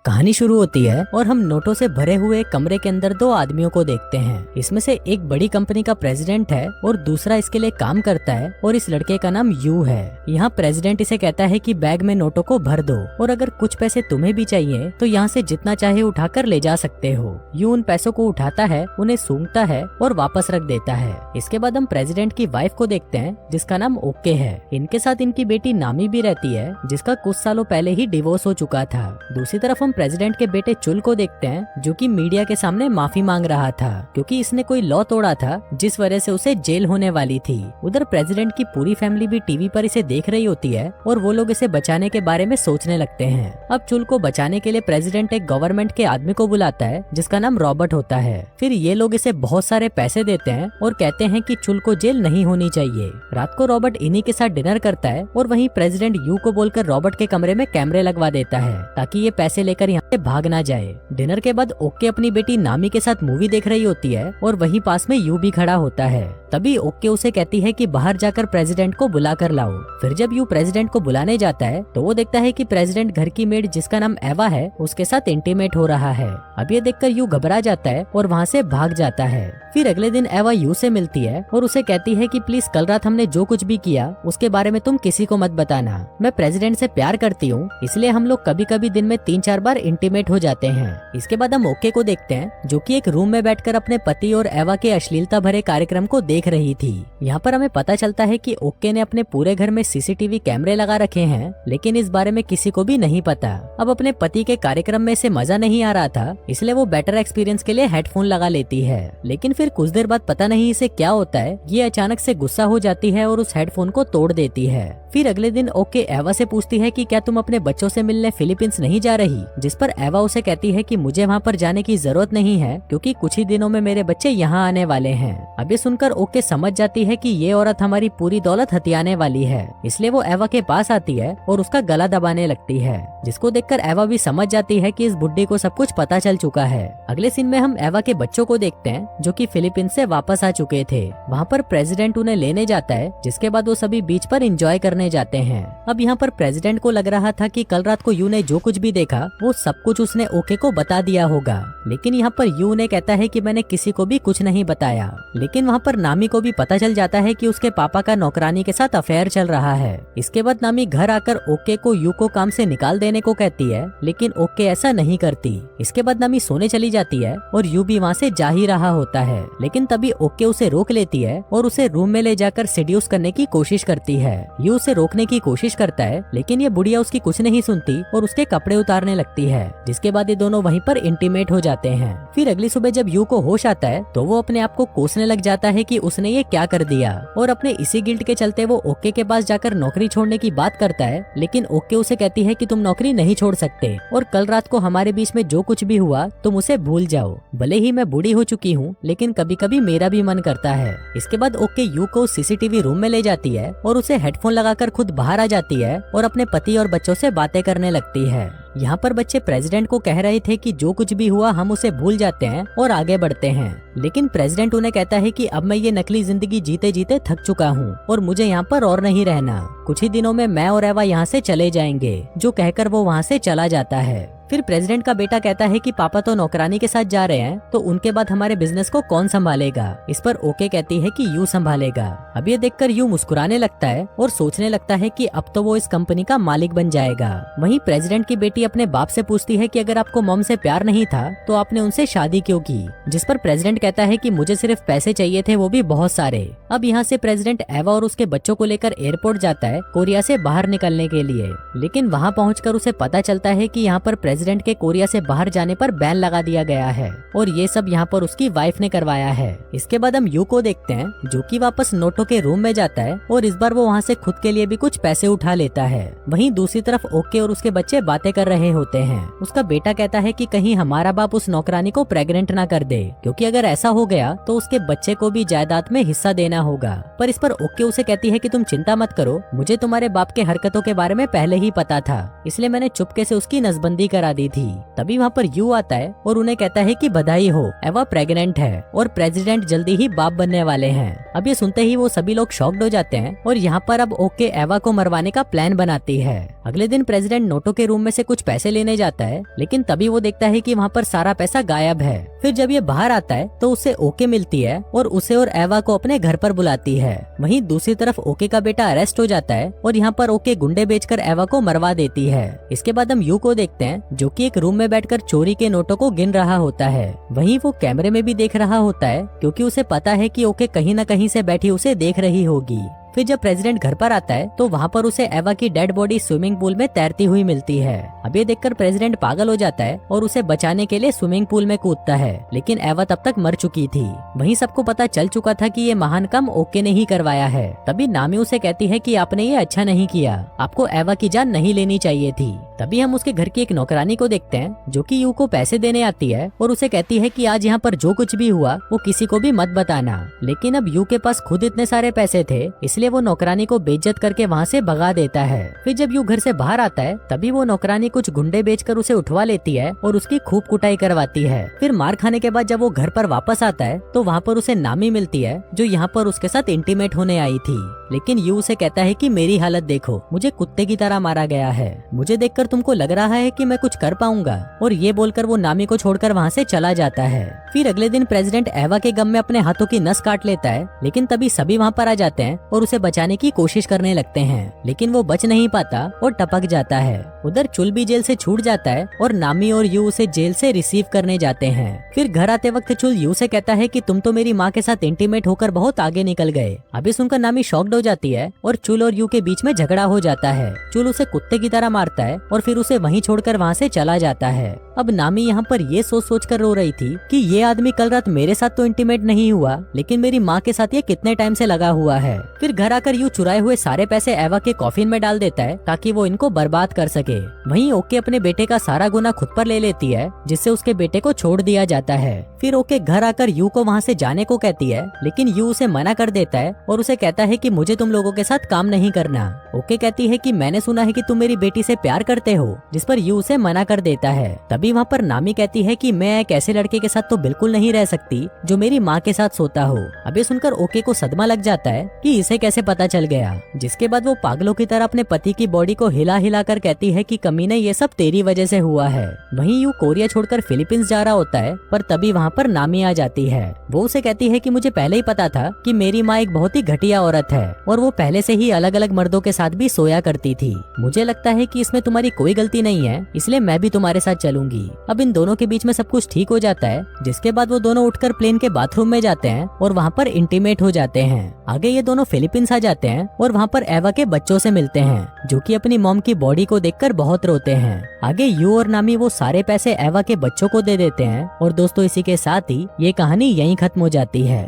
कहानी शुरू होती है और हम नोटों से भरे हुए कमरे के अंदर दो आदमियों को देखते हैं। इसमें से एक बड़ी कंपनी का प्रेसिडेंट है और दूसरा इसके लिए काम करता है और इस लड़के का नाम यू है। यहाँ प्रेसिडेंट इसे कहता है कि बैग में नोटों को भर दो और अगर कुछ पैसे तुम्हें भी चाहिए तो यहाँ से जितना चाहे उठाकर ले जा सकते हो। यू उन पैसों को उठाता है, उन्हें सूंघता है और वापस रख देता है। इसके बाद हम प्रेसिडेंट की वाइफ को देखते हैं जिसका नाम ओके है। इनके साथ इनकी बेटी नामी भी रहती है जिसका कुछ सालों पहले ही डिवोर्स हो चुका था। दूसरी तरफ हम प्रेसिडेंट के बेटे चुल को देखते हैं जो कि मीडिया के सामने माफी मांग रहा था क्योंकि इसने कोई लॉ तोड़ा था जिस वजह से उसे जेल होने वाली थी। उधर प्रेसिडेंट की पूरी फैमिली भी टीवी पर इसे देख रही होती है और वो लोग इसे बचाने के बारे में सोचने लगते हैं। अब चुल को बचाने के लिए प्रेसिडेंट एक गवर्नमेंट के आदमी को बुलाता है जिसका नाम रॉबर्ट होता है। फिर ये लोग इसे बहुत सारे पैसे देते हैं और कहते हैं कि चुल को जेल नहीं होनी चाहिए। रात को रॉबर्ट इन्हीं के साथ डिनर करता है और वहीं प्रेसिडेंट यू को बोलकर रॉबर्ट के कमरे में कैमरे लगवा देता है ताकि ये पैसे लेकर यहाँ से भाग ना जाए। डिनर के बाद ओके अपनी बेटी नामी के साथ मूवी देख रही होती है और वहीं पास में यू भी खड़ा होता है। तभी ओके उसे कहती है कि बाहर जाकर प्रेसिडेंट को बुला कर लाओ। फिर जब यू प्रेसिडेंट को बुलाने जाता है तो वो देखता है कि प्रेसिडेंट घर की मेड जिसका नाम एवा है उसके साथ इंटीमेट हो रहा है। अब ये देखकर यू घबरा जाता है और वहाँ से भाग जाता है। फिर अगले दिन एवा यू से मिलती है और उसे कहती है कि प्लीज कल रात हमने जो कुछ भी किया उसके बारे में तुम किसी को मत बताना। मैं प्रेसिडेंट से प्यार करती हूँ इसलिए हम लोग कभी कभी दिन में 3-4 बार इंटीमेट हो जाते हैं। इसके बाद हम ओके को देखते हैं जो कि एक रूम में बैठकर अपने पति और एवा के अश्लीलता भरे कार्यक्रम को देख रही थी। यहाँ पर हमें पता चलता है कि ओके ने अपने पूरे घर में सीसीटीवी कैमरे लगा रखे हैं लेकिन इस बारे में किसी को भी नहीं पता। अब अपने पति के कार्यक्रम में इसे मजा नहीं आ रहा था इसलिए वो बेटर एक्सपीरियंस के लिए हेडफोन लगा लेती है। लेकिन फिर कुछ देर बाद पता नहीं इसे क्या होता है, ये अचानक से गुस्सा हो जाती है और उस हेडफोन को तोड़ देती है। फिर अगले दिन ओके एवा से पूछती है कि क्या तुम अपने बच्चों से मिलने फिलीपींस नहीं जा रही, जिस पर एवा उसे कहती है कि मुझे वहाँ पर जाने की जरूरत नहीं है क्योंकि कुछ ही दिनों में मेरे बच्चे यहाँ आने वाले हैं। अब ये सुनकर ओके समझ जाती है कि ये औरत हमारी पूरी दौलत हथियाने वाली है, इसलिए वो एवा के पास आती है और उसका गला दबाने लगती है, जिसको देखकर एवा भी समझ जाती है कि इस बुड्ढी को सब कुछ पता चल चुका है। अगले सीन में हम एवा के बच्चों को देखते हैं जो कि फिलीपींस से वापस आ चुके थे। वहाँ पर प्रेसिडेंट उन्हें लेने जाता है जिसके बाद वो सभी बीच पर एंजॉय करने जाते हैं। अब यहाँ पर प्रेसिडेंट को लग रहा था कि कल रात को यू ने जो कुछ भी देखा वो सब कुछ उसने ओके को बता दिया होगा, लेकिन यहाँ पर यू ने कहता है कि मैंने किसी को भी कुछ नहीं बताया। लेकिन वहाँ पर नामी को भी पता चल जाता है कि उसके पापा का नौकरानी के साथ अफेयर चल रहा है। इसके बाद नामी घर आकर ओके को यू को काम से निकाल देने को कहती है लेकिन ओके ऐसा नहीं करती। इसके बाद नामी सोने चली जाती है और यू भी वहाँ से जा ही रहा होता है, लेकिन तभी ओके उसे रोक लेती है और उसे रूम में ले जाकर सेड्यूस करने की कोशिश करती है। यू उसे रोकने की कोशिश करता है लेकिन ये बुढ़िया उसकी कुछ नहीं सुनती और उसके कपड़े उतारने लगती है, जिसके बाद ये दोनों वहीं पर इंटीमेट हो जाते हैं। फिर अगली सुबह जब यू को होश आता है तो वो अपने आप को कोसने लग जाता है कि उसने ये क्या कर दिया और अपने इसी गिल्ट के चलते वो ओके के पास जाकर नौकरी छोड़ने की बात करता है। लेकिन ओके उसे कहती है कि तुम नौकरी नहीं छोड़ सकते और कल रात को हमारे बीच में जो कुछ भी हुआ तुम उसे भूल जाओ। भले ही मैं बूढ़ी हो चुकी हूँ लेकिन कभी कभी मेरा भी मन करता है। इसके बाद ओके यू को सीसीटीवी रूम में ले जाती है और उसे हेडफोन लगाकर खुद बाहर आ जाती है और अपने पति और बच्चों से बातें करने लगती है। यहाँ पर बच्चे प्रेसिडेंट को कह रहे थे कि जो कुछ भी हुआ हम उसे भूल जाते हैं और आगे बढ़ते हैं, लेकिन प्रेसिडेंट उन्हें कहता है कि अब मैं ये नकली जिंदगी जीते जीते थक चुका हूँ और मुझे यहाँ पर और नहीं रहना। कुछ ही दिनों में मैं और एवा यहाँ से चले जाएंगे, जो कहकर वो वहाँ से चला जाता है। फिर प्रेसिडेंट का बेटा कहता है कि पापा तो नौकरानी के साथ जा रहे हैं तो उनके बाद हमारे बिजनेस को कौन संभालेगा। इस पर ओके कहती है कि यू संभालेगा। अब ये देखकर यू मुस्कुराने लगता है और सोचने लगता है कि अब तो वो इस कंपनी का मालिक बन जाएगा। वहीं प्रेसिडेंट की बेटी अपने बाप से पूछती है कि अगर आपको मॉम से प्यार नहीं था तो आपने उनसे शादी क्यों की, जिस पर प्रेसिडेंट कहता है कि मुझे सिर्फ पैसे चाहिए थे, वो भी बहुत सारे। अब यहाँ से प्रेसिडेंट एवा और उसके बच्चों को लेकर एयरपोर्ट जाता है कोरिया से बाहर निकलने के लिए, लेकिन वहाँ पहुँचकर उसे पता चलता है कि यहाँ पर प्रेसिडेंट के कोरिया से बाहर जाने पर बैन लगा दिया गया है और ये सब यहाँ पर उसकी वाइफ ने करवाया है। इसके बाद हम यू को देखते हैं जो कि वापस नोटो के रूम में जाता है और इस बार वो वहाँ से खुद के लिए भी कुछ पैसे उठा लेता है। वहीं दूसरी तरफ ओके और उसके बच्चे बातें कर रहे होते हैं। उसका बेटा कहता है कि कहीं हमारा बाप उस नौकरानी को प्रेग्नेंट ना कर दे, क्योंकि अगर ऐसा हो गया तो उसके बच्चे को भी जायदाद में हिस्सा देना होगा। पर इस पर ओके उसे कहती है कि तुम चिंता मत करो, मुझे तुम्हारे बाप के हरकतों के बारे में पहले ही पता था, इसलिए मैंने चुपके से उसकी नसबंदी करा दी थी। तभी वहाँ पर यू आता है और उन्हें कहता है कि बधाई हो, एवा प्रेग्नेंट है और प्रेसिडेंट जल्दी ही बाप बनने वाले हैं। अब ये सुनते ही वो सभी लोग शॉक्ड हो जाते हैं और यहाँ पर अब ओके एवा को मरवाने का प्लान बनाती है। अगले दिन प्रेसिडेंट नोटो के रूम में से कुछ पैसे लेने जाता है, लेकिन तभी वो देखता है कि वहाँ पर सारा पैसा गायब है। फिर जब ये बाहर आता है तो उसे ओके मिलती है और उसे और एवा को अपने घर पर बुलाती है। वहीं दूसरी तरफ ओके का बेटा अरेस्ट हो जाता है और यहाँ पर ओके गुंडे बेचकर एवा को मरवा देती है। इसके बाद हम यू को देखते हैं जो कि एक रूम में बैठकर चोरी के नोटों को गिन रहा होता है। वहीं वो कैमरे में भी देख रहा होता है क्योंकि उसे पता है कि ओके कहीं न कहीं से बैठी उसे देख रही होगी। फिर जब प्रेसिडेंट घर पर आता है तो वहाँ पर उसे एवा की डेड बॉडी स्विमिंग पूल में तैरती हुई मिलती है। अब ये देखकर प्रेसिडेंट पागल हो जाता है और उसे बचाने के लिए स्विमिंग पूल में कूदता है, लेकिन एवा तब तक मर चुकी थी। वहीं सबको पता चल चुका था कि ये महान काम ओके ने ही करवाया है। तभी नामी उसे कहती है कि आपने ये अच्छा नहीं किया, आपको एवा की जान नहीं लेनी चाहिए थी। तभी हम उसके घर की एक नौकरानी को देखते हैं जो कि यू को पैसे देने आती है और उसे कहती है कि आज यहाँ पर जो कुछ भी हुआ वो किसी को भी मत बताना। लेकिन अब यू के पास खुद इतने सारे पैसे थे, इसलिए वो नौकरानी को बेइज्जत करके वहाँ से भगा देता है। फिर जब यू घर से बाहर आता है तभी वो नौकरानी कुछ गुंडे बेचकर उसे उठवा लेती है और उसकी खूब कुटाई करवाती है। फिर मार खाने के बाद जब वो घर पर वापस आता है तो वहाँ पर उसे नामी मिलती है जो यहाँ पर उसके साथ इंटीमेट होने आई थी। लेकिन यू उसे कहता है कि मेरी हालत देखो, मुझे कुत्ते की तरह मारा गया है, मुझे देखकर तुमको लग रहा है कि मैं कुछ कर पाऊंगा। और ये बोलकर वो नामी को छोड़कर वहाँ से चला जाता है। फिर अगले दिन प्रेसिडेंट एवा के गम में अपने हाथों की नस काट लेता है, लेकिन तभी सभी वहाँ पर आ जाते हैं और उसे बचाने की कोशिश करने लगते हैं, लेकिन वो बच नहीं पाता और टपक जाता है। उधर चुल भी जेल से छूट जाता है और नामी और यू उसे जेल से रिसीव करने जाते हैं। फिर घर आते वक्त चुल यू से कहता है कि तुम तो मेरी माँ के साथ इंटीमेट होकर बहुत आगे निकल गए। अभी सुनकर नामी शॉक्ड हो जाती है और चुल और यू के बीच में झगड़ा हो जाता है। चुल उसे कुत्ते की तरह मारता है और फिर उसे वहीं छोड़कर वहाँ से चला जाता है। अब नामी यहाँ पर ये सोच कर रो रही थी कि ये आदमी कल रात मेरे साथ तो इंटीमेट नहीं हुआ, लेकिन मेरी माँ के साथ ये कितने टाइम से लगा हुआ है। फिर घर आकर यू चुराए हुए सारे पैसे एवा के कॉफिन में डाल देता है ताकि वो इनको बर्बाद कर सके। वहीं ओके अपने बेटे का सारा गुना खुद पर ले लेती है, जिससे उसके बेटे को छोड़ दिया जाता है। फिर ओके घर आकर यू को वहाँ से जाने को कहती है, लेकिन यू उसे मना कर देता है और उसे कहता है कि मुझे तुम लोगों के साथ काम नहीं करना। ओके कहती है कि मैंने सुना है कि तुम मेरी बेटी से प्यार करते हो, जिस पर यू उसे मना कर देता है। तभी वहाँ पर नामी कहती है कि मैं एक ऐसे लड़के के साथ तो बिल्कुल नहीं रह सकती जो मेरी माँ के साथ सोता हो। अब ये सुनकर ओके को सदमा लग जाता है कि इसे कैसे पता चल गया, जिसके बाद वो पागलों की तरह अपने पति की बॉडी को हिला हिला कर कहती है कि कमीने ये सब तेरी वजह से हुआ है। वहीं यू कोरिया छोड़कर फिलीपींस जा रहा होता है, पर तभी वहाँ पर नामी आ जाती है। वो उसे कहती है कि मुझे पहले ही पता था कि मेरी माँ एक बहुत ही घटिया औरत है और वो पहले से ही अलग अलग मर्दों के साथ भी सोया करती थी। मुझे लगता है कि इसमें तुम्हारी कोई गलती नहीं है, इसलिए मैं भी तुम्हारे साथ चलूंगी। अब इन दोनों के बीच में सब कुछ ठीक हो जाता है, जिसके बाद वो दोनों उठकर प्लेन के बाथरूम में जाते हैं और वहाँ पर इंटीमेट हो जाते हैं। आगे ये दोनों फिलीपींस आ जाते हैं और वहाँ पर एवा के बच्चों से मिलते हैं, जो कि अपनी मॉम की बॉडी को देखकर बहुत रोते हैं। आगे यू और नामी वो सारे पैसे एवा के बच्चों को दे देते हैं और दोस्तों इसी के साथ ही ये कहानी यहीं खत्म हो जाती है।